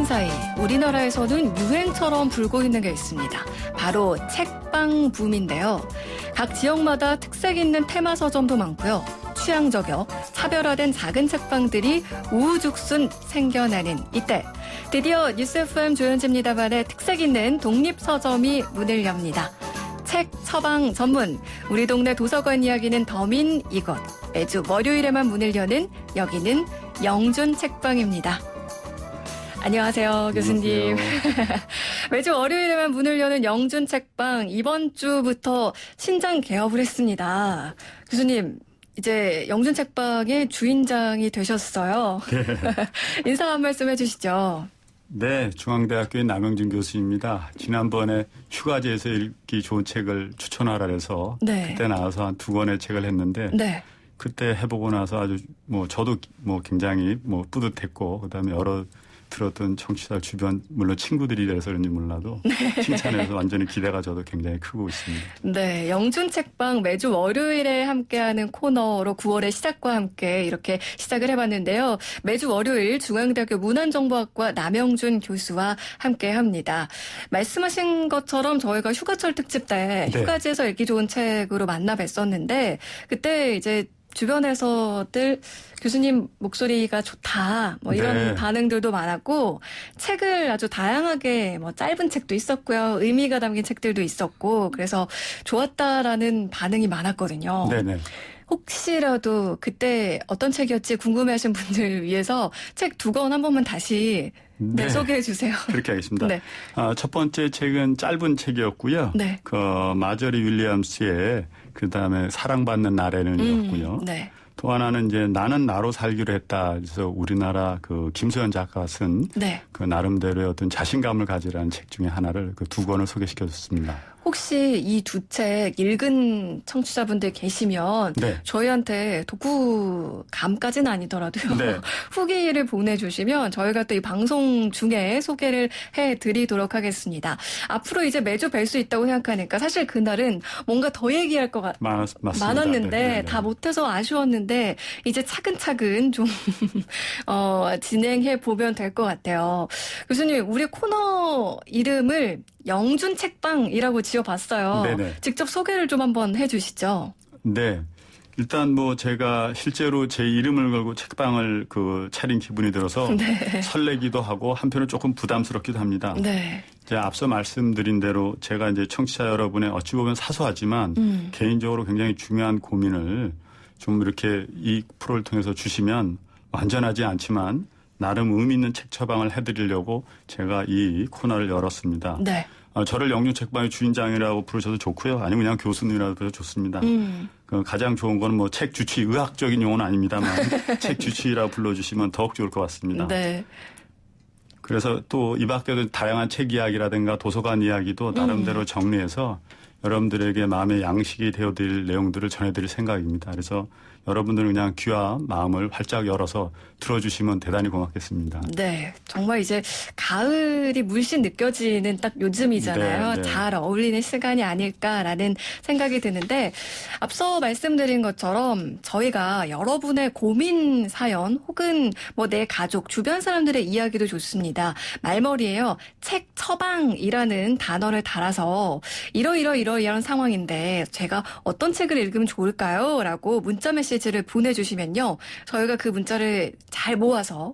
사이 우리나라에서는 유행처럼 불고 있는 게 있습니다. 바로 책방 붐인데요. 각 지역마다 특색 있는 테마 서점도 많고요. 취향 저격, 차별화된 작은 책방들이 우후죽순 생겨나는 이때 드디어 뉴스 FM 조현지입니다만의 특색 있는 독립서점이 문을 엽니다. 책 처방 전문, 우리 동네 도서관 이야기는 더민 이것. 매주 월요일에만 문을 여는 여기는 영준 책방입니다. 안녕하세요, 교수님. 매주 월요일에만 문을 여는 영준 책방, 이번 주부터 신장 개업을 했습니다. 교수님, 이제 영준 책방의 주인장이 되셨어요. 네. 인사 한 말씀 해주시죠. 네, 중앙대학교의 남영준 교수입니다. 지난번에 휴가지에서 읽기 좋은 책을 추천하라 해서 네. 그때 나와서 한 2권의 책을 했는데 네. 그때 해보고 나서 아주 저도 굉장히 뿌듯했고 그다음에 여러 들었던 청취자 주변 물론 친구들이라서 그런지 몰라도 네. 칭찬해서 완전히 기대가 저도 굉장히 크고 있습니다. 네, 영준 책방 매주 월요일에 함께하는 코너로 9월의 시작과 함께 이렇게 시작을 해봤는데요. 매주 월요일 중앙대학교 문안정보학과 남영준 교수와 함께합니다. 말씀하신 것처럼 저희가 휴가철 특집 때 네. 휴가지에서 읽기 좋은 책으로 만나 뵀었는데 그때 이제 주변에서들 교수님 목소리가 좋다 이런 네. 반응들도 많았고 책을 아주 다양하게 짧은 책도 있었고요. 의미가 담긴 책들도 있었고 그래서 좋았다라는 반응이 많았거든요. 네네. 혹시라도 그때 어떤 책이었지 궁금해하신 분들을 위해서 책 2권 한 번만 다시 네, 소개해 주세요. 그렇게 하겠습니다. 네. 첫 번째 책은 짧은 책이었고요. 네. 마저리 윌리엄스의 그다음에 사랑받는 날에는이었고요. 네. 또 하나는 이제 나는 나로 살기로 했다. 그래서 우리나라 김소연 작가가 쓴 네. 나름대로의 어떤 자신감을 가지라는 책 중에 하나를 2권을 소개시켜 줬습니다. 혹시 이 2책 읽은 청취자분들 계시면 네. 저희한테 독후감까지는 아니더라도요. 네. 후기를 보내주시면 저희가 또 이 방송 중에 소개를 해드리도록 하겠습니다. 앞으로 이제 매주 뵐 수 있다고 생각하니까 사실 그날은 뭔가 더 얘기할 것 많았는데 네. 다 못해서 아쉬웠는데 이제 차근차근 좀 진행해 보면 될 것 같아요. 교수님, 우리 코너 이름을 영준 책방이라고 지어봤어요. 네네. 직접 소개를 좀 한번 해주시죠. 네. 일단 제가 실제로 제 이름을 걸고 책방을 차린 기분이 들어서 네. 설레기도 하고 한편으로 조금 부담스럽기도 합니다. 네. 이제 앞서 말씀드린 대로 제가 이제 청취자 여러분의 어찌 보면 사소하지만 개인적으로 굉장히 중요한 고민을 좀 이렇게 이 프로를 통해서 주시면 완전하지 않지만 나름 의미 있는 책 처방을 해드리려고 제가 이 코너를 열었습니다. 네. 저를 영준 책방의 주인장이라고 부르셔도 좋고요. 아니면 그냥 교수님이라도 부르셔도 좋습니다. 가장 좋은 거는 책 주치, 의학적인 용어는 아닙니다만 책 주치라고 불러주시면 더욱 좋을 것 같습니다. 네. 그래서 또 이 밖에도 다양한 책 이야기라든가 도서관 이야기도 나름대로 정리해서 여러분들에게 마음의 양식이 되어드릴 내용들을 전해드릴 생각입니다. 그래서 여러분들은 그냥 귀와 마음을 활짝 열어서 들어주시면 대단히 고맙겠습니다. 네. 정말 이제 가을이 물씬 느껴지는 딱 요즘이잖아요. 네, 네. 잘 어울리는 시간이 아닐까라는 생각이 드는데 앞서 말씀드린 것처럼 저희가 여러분의 고민 사연 혹은 내 가족, 주변 사람들의 이야기도 좋습니다. 말머리에요. 책 처방이라는 단어를 달아서 이런 상황인데 제가 어떤 책을 읽으면 좋을까요? 라고 문자 메시지를 보내주시면요. 저희가 그 문자를 잘 모아서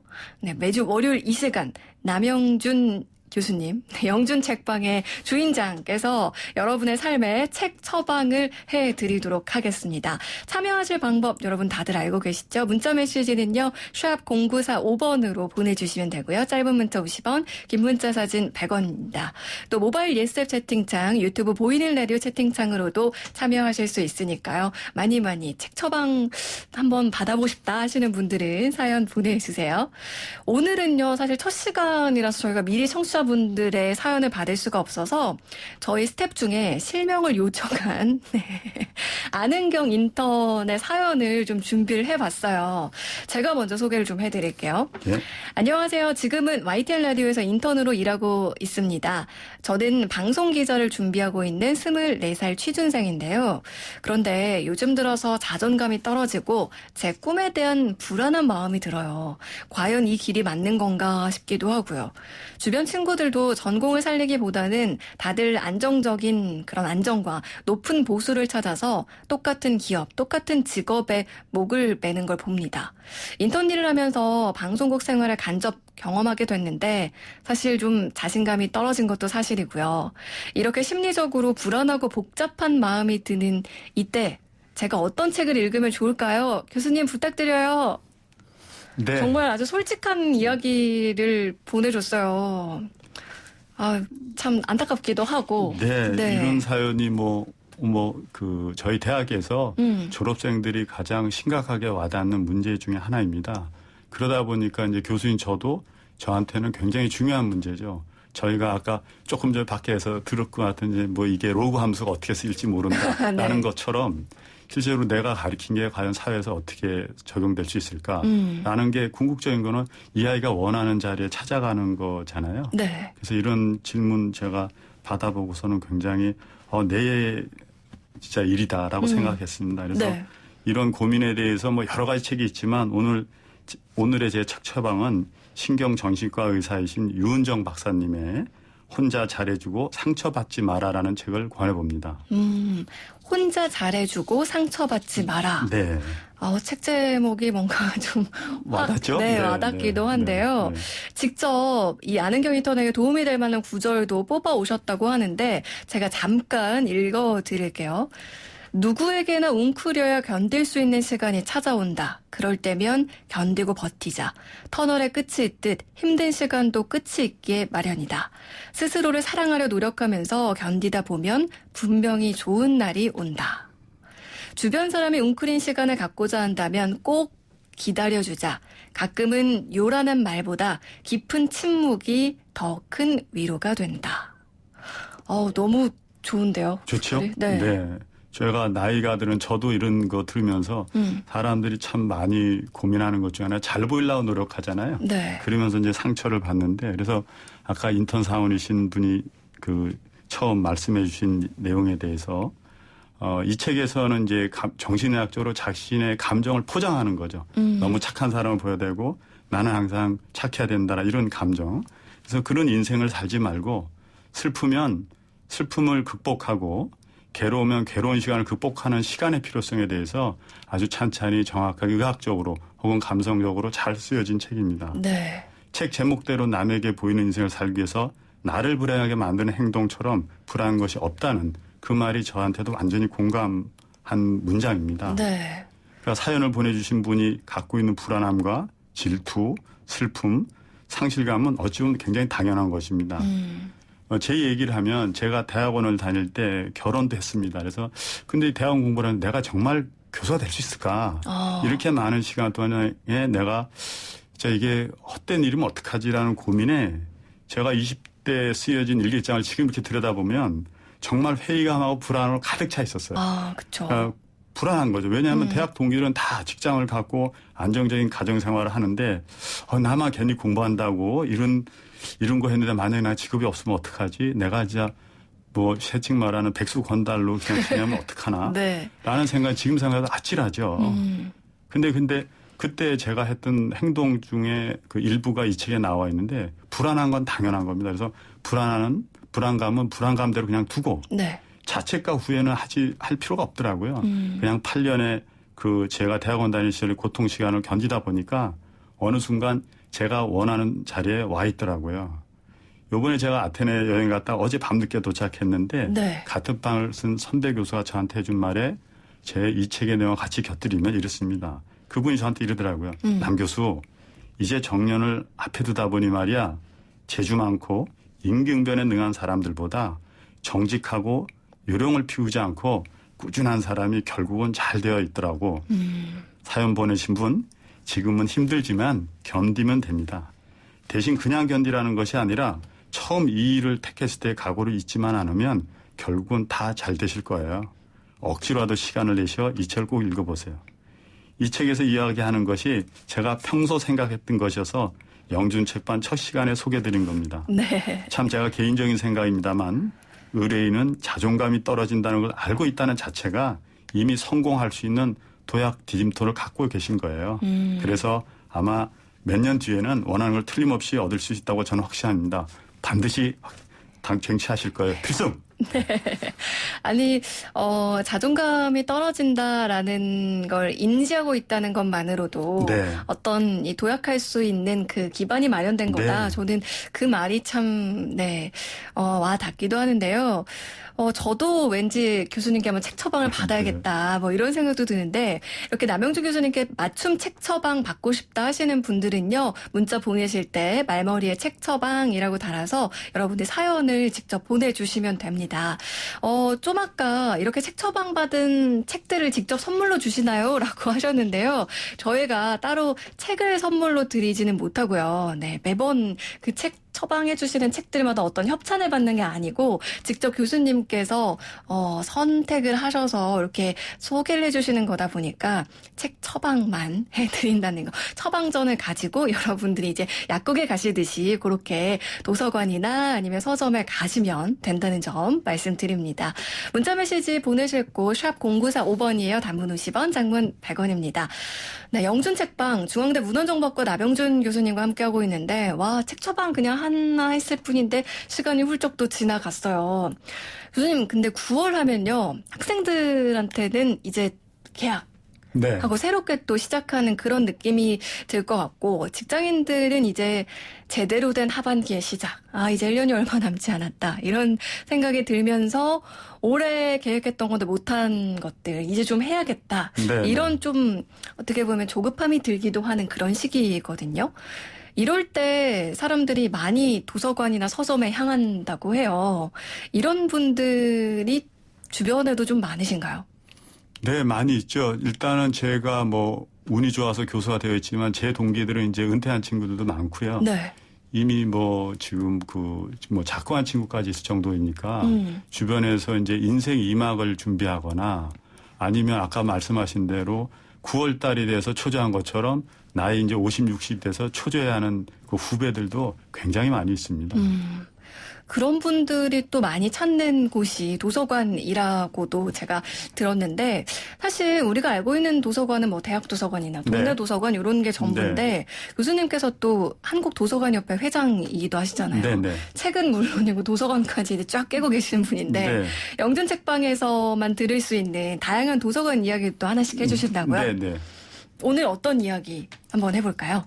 매주 월요일 이 시간 남영준 교수님, 영준 책방의 주인장께서 여러분의 삶에 책 처방을 해드리도록 하겠습니다. 참여하실 방법 여러분 다들 알고 계시죠? 문자 메시지는요. 샵 0945번으로 보내주시면 되고요. 짧은 문자 50원, 긴 문자 사진 100원입니다. 또 모바일 예스앱 채팅창, 유튜브 보이는 라디오 채팅창으로도 참여하실 수 있으니까요. 많이 책 처방 한번 받아보고 싶다 하시는 분들은 사연 보내주세요. 오늘은요. 사실 첫 시간이라서 저희가 미리 청취자 청취자분들의 사연을 받을 수가 없어서 저희 스텝 중에 실명을 요청한 안은경 인턴의 사연을 좀 준비를 해봤어요. 제가 먼저 소개를 좀 해드릴게요. 예? 안녕하세요. 지금은 YTN 라디오에서 인턴으로 일하고 있습니다. 저는 방송기자를 준비하고 있는 24살 취준생인데요. 그런데 요즘 들어서 자존감이 떨어지고 제 꿈에 대한 불안한 마음이 들어요. 과연 이 길이 맞는 건가 싶기도 하고요. 주변 친구들도 전공을 살리기보다는 다들 안정적인 그런 안정과 높은 보수를 찾아서 똑같은 기업, 똑같은 직업에 목을 매는 걸 봅니다. 인턴 일을 하면서 방송국 생활을 간접 경험하게 됐는데 사실 좀 자신감이 떨어진 것도 사실이고요. 이렇게 심리적으로 불안하고 복잡한 마음이 드는 이때 제가 어떤 책을 읽으면 좋을까요? 교수님 부탁드려요. 네. 정말 아주 솔직한 이야기를 보내줬어요. 아, 참 안타깝기도 하고. 네, 네. 이런 사연이 저희 대학에서 졸업생들이 가장 심각하게 와닿는 문제 중에 하나입니다. 그러다 보니까 이제 교수인 저도 저한테는 굉장히 중요한 문제죠. 저희가 아까 조금 전에 밖에서 들을 것 같은 이게 로그 함수가 어떻게 쓰일지 모른다라는 네. 것처럼 실제로 내가 가르친 게 과연 사회에서 어떻게 적용될 수 있을까라는 게 궁극적인 거는 이 아이가 원하는 자리에 찾아가는 거잖아요. 네. 그래서 이런 질문 제가 받아보고서는 굉장히 내 진짜 일이다라고 생각했습니다. 그래서 네. 이런 고민에 대해서 여러 가지 책이 있지만 오늘의 제 책 처방은 신경정신과 의사이신 유은정 박사님의 혼자 잘해주고 상처받지 마라라는 책을 권해봅니다. 혼자 잘해주고 상처받지 마라. 네. 책 제목이 뭔가 좀 와닿죠? 네, 와닿기도 한데요. 네. 직접 이 안은경 인턴에게 도움이 될 만한 구절도 뽑아 오셨다고 하는데 제가 잠깐 읽어드릴게요. 누구에게나 웅크려야 견딜 수 있는 시간이 찾아온다. 그럴 때면 견디고 버티자. 터널의 끝이 있듯 힘든 시간도 끝이 있기에 마련이다. 스스로를 사랑하려 노력하면서 견디다 보면 분명히 좋은 날이 온다. 주변 사람이 웅크린 시간을 갖고자 한다면 꼭 기다려주자. 가끔은 요란한 말보다 깊은 침묵이 더 큰 위로가 된다. 너무 좋은데요. 좋죠? 네. 제가 나이가 들은 저도 이런 거 들으면서 사람들이 참 많이 고민하는 것 중에 하나 잘 보이려고 노력하잖아요. 네. 그러면서 이제 상처를 받는데 그래서 아까 인턴 사원이신 분이 처음 말씀해 주신 내용에 대해서 이 책에서는 이제 정신의학적으로 자신의 감정을 포장하는 거죠. 너무 착한 사람을 보여야 되고 나는 항상 착해야 된다 이런 감정. 그래서 그런 인생을 살지 말고 슬프면 슬픔을 극복하고 괴로우면 괴로운 시간을 극복하는 시간의 필요성에 대해서 아주 찬찬히 정확하게 의학적으로 혹은 감성적으로 잘 쓰여진 책입니다. 네. 책 제목대로 남에게 보이는 인생을 살기 위해서 나를 불행하게 만드는 행동처럼 불안한 것이 없다는 그 말이 저한테도 완전히 공감한 문장입니다. 네. 그러니까 사연을 보내주신 분이 갖고 있는 불안함과 질투, 슬픔, 상실감은 어찌 보면 굉장히 당연한 것입니다. 제 얘기를 하면 제가 대학원을 다닐 때 결혼도 했습니다. 그래서 근데 대학원 공부를 하는데 내가 정말 교수가 될 수 있을까? 이렇게 많은 시간 동안에 내가 진짜 이게 헛된 일이면 어떡하지라는 고민에 제가 20대에 쓰여진 일기장을 지금 이렇게 들여다보면 정말 회의감하고 불안으로 가득 차 있었어요. 그렇죠. 그러니까 불안한 거죠. 왜냐하면 대학 동기들은 다 직장을 갖고 안정적인 가정생활을 하는데 나만 괜히 공부한다고 이런 거 했는데 만약에 나 직업이 없으면 어떡하지? 내가 진짜 세칭 말하는 백수 건달로 그냥 지내면 어떡하나? 네. 라는 생각이 지금 생각해도 아찔하죠. 근데 그때 제가 했던 행동 중에 그 일부가 이 책에 나와 있는데 불안한 건 당연한 겁니다. 그래서 불안감은 불안감대로 그냥 두고 네. 자책과 후회는 할 필요가 없더라고요. 그냥 8년의 제가 대학원 다닐 시절의 고통 시간을 견디다 보니까 어느 순간 제가 원하는 자리에 와 있더라고요. 요번에 제가 아테네 여행 갔다 어제 밤늦게 도착했는데 네. 같은 방을 쓴 선배 교수가 저한테 해준 말에 제 이 책의 내용과 같이 곁들이면 이렇습니다. 그분이 저한테 이러더라고요. 남 교수, 이제 정년을 앞에 두다 보니 말이야 재주 많고 임기응변에 능한 사람들보다 정직하고 요령을 피우지 않고 꾸준한 사람이 결국은 잘 되어 있더라고. 사연 보내신 분 지금은 힘들지만 견디면 됩니다. 대신 그냥 견디라는 것이 아니라 처음 이 일을 택했을 때 각오를 잊지만 않으면 결국은 다 잘 되실 거예요. 억지로라도 시간을 내셔 이 책을 꼭 읽어보세요. 이 책에서 이야기하는 것이 제가 평소 생각했던 것이어서 영준 책방 첫 시간에 소개드린 겁니다. 네. 참 제가 개인적인 생각입니다만 의뢰인은 자존감이 떨어진다는 걸 알고 있다는 자체가 이미 성공할 수 있는 도약 디딤돌을 갖고 계신 거예요. 그래서 아마 몇 년 뒤에는 원하는 걸 틀림없이 얻을 수 있다고 저는 확신합니다. 반드시 쟁취하실 거예요. 필승! 네. 아니, 자존감이 떨어진다라는 걸 인지하고 있다는 것만으로도 네. 어떤 이 도약할 수 있는 그 기반이 마련된 거다. 네. 저는 그 말이 참, 와 닿기도 하는데요. 저도 왠지 교수님께 한번 책 처방을 받아야겠다. 뭐 이런 생각도 드는데, 이렇게 남영주 교수님께 맞춤 책 처방 받고 싶다 하시는 분들은요, 문자 보내실 때 말머리에 책 처방이라고 달아서 여러분들 사연을 직접 보내주시면 됩니다. 좀 아까 이렇게 책 처방 받은 책들을 직접 선물로 주시나요? 라고 하셨는데요. 저희가 따로 책을 선물로 드리지는 못하고요. 네, 매번 그 책 처방해 주시는 책들마다 어떤 협찬을 받는 게 아니고 직접 교수님께서 선택을 하셔서 이렇게 소개를 해주시는 거다 보니까 책 처방만 해드린다는 거. 처방전을 가지고 여러분들이 이제 약국에 가시듯이 그렇게 도서관이나 아니면 서점에 가시면 된다는 점 말씀드립니다. 문자메시지 보내실 곳 샵 0945번이에요. 단문 50원, 장문 100원입니다. 네, 영준 책방 중앙대 문헌정보학과 나병준 교수님과 함께하고 있는데 와, 책 처방 그냥 하나 했을 뿐인데 시간이 훌쩍 또 지나갔어요. 교수님, 근데 9월 하면요. 학생들한테는 이제 개학. 네. 하고 새롭게 또 시작하는 그런 느낌이 들 것 같고 직장인들은 이제 제대로 된 하반기의 시작. 이제 1년이 얼마 남지 않았다. 이런 생각이 들면서 올해 계획했던 건데 못한 것들 이제 좀 해야겠다. 네. 이런 좀 어떻게 보면 조급함이 들기도 하는 그런 시기거든요. 이럴 때 사람들이 많이 도서관이나 서점에 향한다고 해요. 이런 분들이 주변에도 좀 많으신가요? 네, 많이 있죠. 일단은 제가 뭐 운이 좋아서 교수가 되어 있지만 제 동기들은 이제 은퇴한 친구들도 많고요. 네. 이미 뭐 지금 작고한 친구까지 있을 정도이니까 주변에서 이제 인생 2막을 준비하거나 아니면 아까 말씀하신 대로 9월 달이 돼서 초조한 것처럼 나이 이제 50, 60 돼서 초조해하는 그 후배들도 굉장히 많이 있습니다. 그런 분들이 또 많이 찾는 곳이 도서관이라고도 제가 들었는데 사실 우리가 알고 있는 도서관은 뭐 대학 도서관이나 동네 네. 도서관 이런 게 전부인데 네. 교수님께서 또 한국도서관협회 회장이기도 하시잖아요. 네, 네. 책은 물론이고 도서관까지 이제 쫙 깨고 계시는 분인데 네. 영준 책방에서만 들을 수 있는 다양한 도서관 이야기도 또 하나씩 해주신다고요? 네, 네. 오늘 어떤 이야기 한번 해볼까요?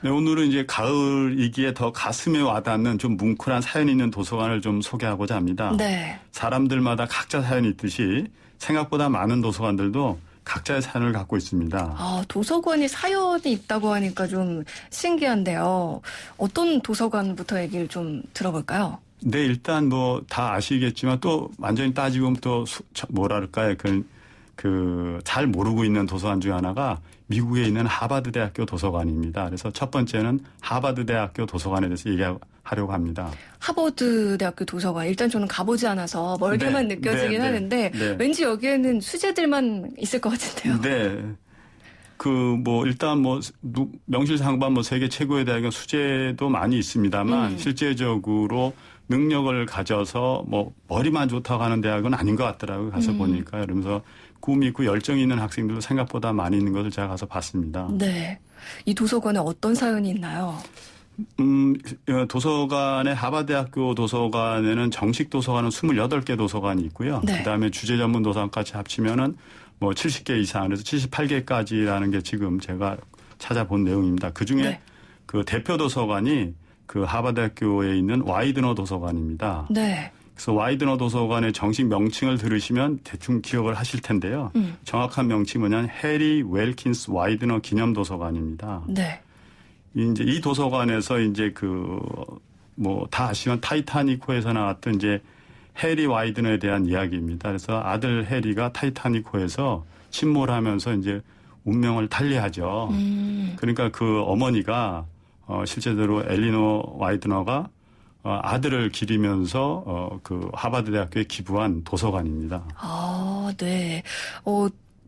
네, 오늘은 이제 가을이기에 더 가슴에 와닿는 좀 뭉클한 사연이 있는 도서관을 좀 소개하고자 합니다. 네. 사람들마다 각자 사연이 있듯이 생각보다 많은 도서관들도 각자의 사연을 갖고 있습니다. 도서관이 사연이 있다고 하니까 좀 신기한데요. 어떤 도서관부터 얘기를 좀 들어볼까요? 네, 일단 뭐 다 아시겠지만 또 완전히 따지고 또 뭐랄까요. 잘 모르고 있는 도서관 중에 하나가 미국에 있는 하버드 대학교 도서관입니다. 그래서 첫 번째는 하버드 대학교 도서관에 대해서 얘기하려고 합니다. 하버드 대학교 도서관. 일단 저는 가보지 않아서 멀게만 네, 느껴지긴 네, 하는데 네. 왠지 여기에는 수재들만 있을 것 같은데요. 네. 일단 명실상부한 세계 최고의 대학은 수재도 많이 있습니다만 실제적으로 능력을 가져서 머리만 좋다고 하는 대학은 아닌 것 같더라고요. 가서 보니까. 그러면서 꿈이 있고 열정이 있는 학생들도 생각보다 많이 있는 것을 제가 가서 봤습니다. 네. 이 도서관에 어떤 사연이 있나요? 하버드대학교 도서관에는 정식 도서관은 28개 도서관이 있고요. 네. 그다음에 주제 전문 도서관까지 합치면은 70개 이상, 그래서 78개까지라는 게 지금 제가 찾아본 내용입니다. 그 중에 네. 그 대표 도서관이 그 하버드대학교에 있는 와이드너 도서관입니다. 네. 그래서 와이드너 도서관의 정식 명칭을 들으시면 대충 기억을 하실 텐데요. 정확한 명칭이 뭐냐면 해리 웰킨스 와이드너 기념 도서관입니다. 네. 이제 이 도서관에서 이제 다 아시면 타이타닉호에서 나왔던 이제 해리 와이드너에 대한 이야기입니다. 그래서 아들 해리가 타이타닉호에서 침몰하면서 이제 운명을 달리하죠. 그러니까 그 어머니가 실제로 엘리노 와이드너가 아들을 기리면서 그 하버드 대학교에 기부한 도서관입니다. 아, 네.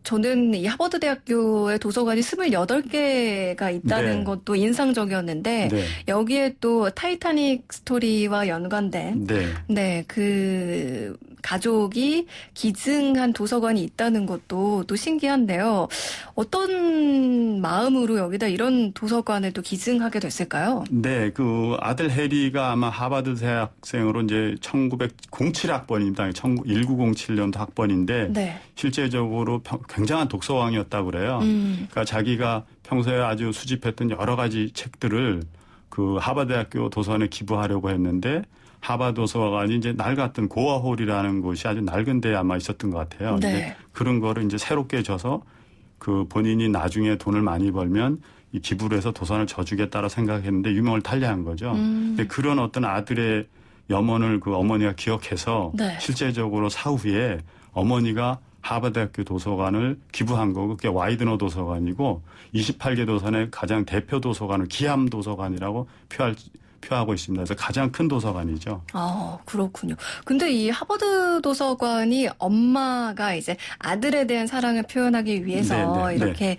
저는 이 하버드 대학교의 도서관이 28개가 있다는 네. 것도 인상적이었는데 네. 여기에 또 타이타닉 스토리와 연관된 네. 그 가족이 기증한 도서관이 있다는 것도 또 신기한데요. 어떤 마음으로 여기다 이런 도서관을 또 기증하게 됐을까요? 네, 그 아들 해리가 아마 하버드 대학생으로 이제 1907학번입니다. 1907년도 학번인데 네. 실제적으로 굉장한 독서왕이었다고 그래요. 그러니까 자기가 평소에 아주 수집했던 여러 가지 책들을 그 하버드 대학교 도서관에 기부하려고 했는데 하버드 도서관이 이제 낡았던 고아홀이라는 곳이 아주 낡은 데에 아마 있었던 것 같아요. 네. 그런 거를 이제 새롭게 줘서 그 본인이 나중에 돈을 많이 벌면 이 기부를 해서 도서관을 져주겠다라 생각했는데 유명을 달리한 거죠. 근데 그런 어떤 아들의 염원을 그 어머니가 기억해서 네. 실제적으로 사후에 어머니가 하버드대학교 도서관을 기부한 거고 그게 와이드너 도서관이고 28개 도서관의 가장 대표 도서관을 기함 도서관이라고 표하고 있습니다. 그래서 가장 큰 도서관이죠. 아, 그렇군요. 근데 이 하버드 도서관이 엄마가 이제 아들에 대한 사랑을 표현하기 위해서 네. 이렇게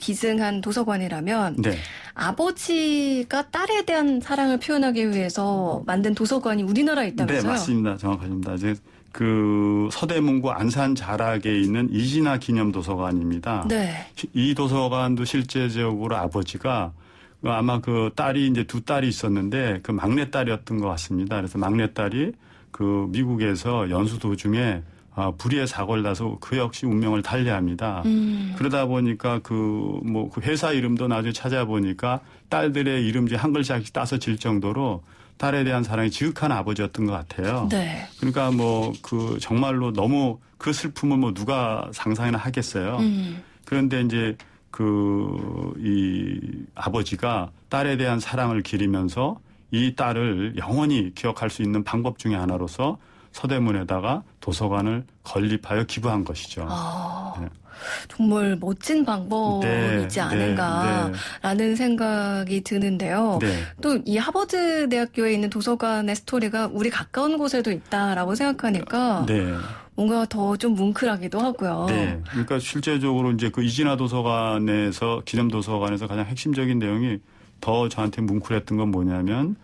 기증한 도서관이라면 네. 아버지가 딸에 대한 사랑을 표현하기 위해서 만든 도서관이 우리나라에 있다면서요? 네, 맞습니다. 정확하십니다. 이제 그 서대문구 안산 자락에 있는 이진아 기념도서관입니다. 네. 이 도서관도 실제적으로 아버지가 아마 그 딸이 이제 두 딸이 있었는데 그 막내딸이었던 것 같습니다. 그래서 막내딸이 그 미국에서 연수 도중에 불의의 사고를 나서 그 역시 운명을 달리합니다. 그러다 보니까 그 회사 이름도 나중에 찾아보니까 딸들의 이름 중에 한 글자씩 따서 질 정도로 딸에 대한 사랑이 지극한 아버지였던 것 같아요. 네. 그러니까 그 정말로 너무 그 슬픔을 누가 상상이나 하겠어요. 그런데 이제 이 아버지가 딸에 대한 사랑을 기리면서 이 딸을 영원히 기억할 수 있는 방법 중에 하나로서 서대문에다가 도서관을 건립하여 기부한 것이죠. 네. 정말 멋진 방법이지 않은가라는 생각이 드는데요. 네. 또 이 하버드 대학교에 있는 도서관의 스토리가 우리 가까운 곳에도 있다라고 생각하니까 네. 뭔가 더 좀 뭉클하기도 하고요. 네. 그러니까 실제적으로 이제 그 이진아 도서관에서 기념도서관에서 가장 핵심적인 내용이 더 저한테 뭉클했던 건 뭐냐면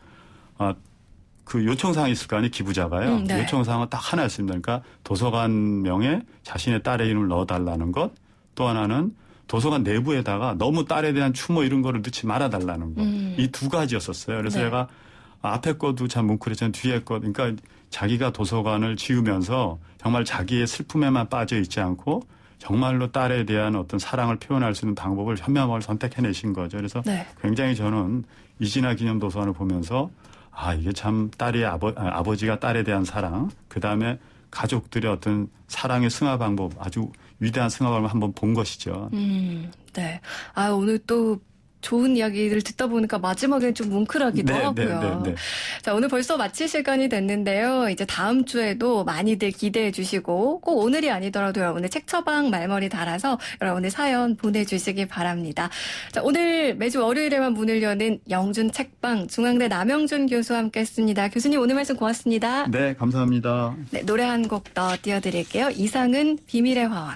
그 요청사항이 있을 거 아니에요, 기부자가요. 네. 요청사항은 딱 하나였습니다. 그러니까 도서관명에 자신의 딸의 이름을 넣어달라는 것. 또 하나는 도서관 내부에다가 너무 딸에 대한 추모 이런 거를 넣지 말아달라는 것. 이 두 가지였었어요. 그래서 제가 앞에 것도 참 뭉클했지만 뒤에 것. 그러니까 자기가 도서관을 지으면서 정말 자기의 슬픔에만 빠져 있지 않고 정말로 딸에 대한 어떤 사랑을 표현할 수 있는 방법을 현명하게 선택해내신 거죠. 그래서 굉장히 저는 이진아 기념도서관을 보면서 이게 참 아버지가 딸에 대한 사랑, 그 다음에 가족들의 어떤 사랑의 승화 방법, 아주 위대한 승화 방법을 한번 본 것이죠. 네. 오늘 또 좋은 이야기를 듣다 보니까 마지막에 좀 뭉클하기도 하고요. 네. 자, 오늘 벌써 마칠 시간이 됐는데요. 이제 다음 주에도 많이들 기대해 주시고 꼭 오늘이 아니더라도 여러분의 책 처방 말머리 달아서 여러분의 사연 보내주시기 바랍니다. 자, 오늘 매주 월요일에만 문을 여는 영준 책방 중앙대 남영준 교수와 함께했습니다. 교수님 오늘 말씀 고맙습니다. 네, 감사합니다. 네, 노래 한 곡 더 띄워드릴게요. 이상은 비밀의 화원.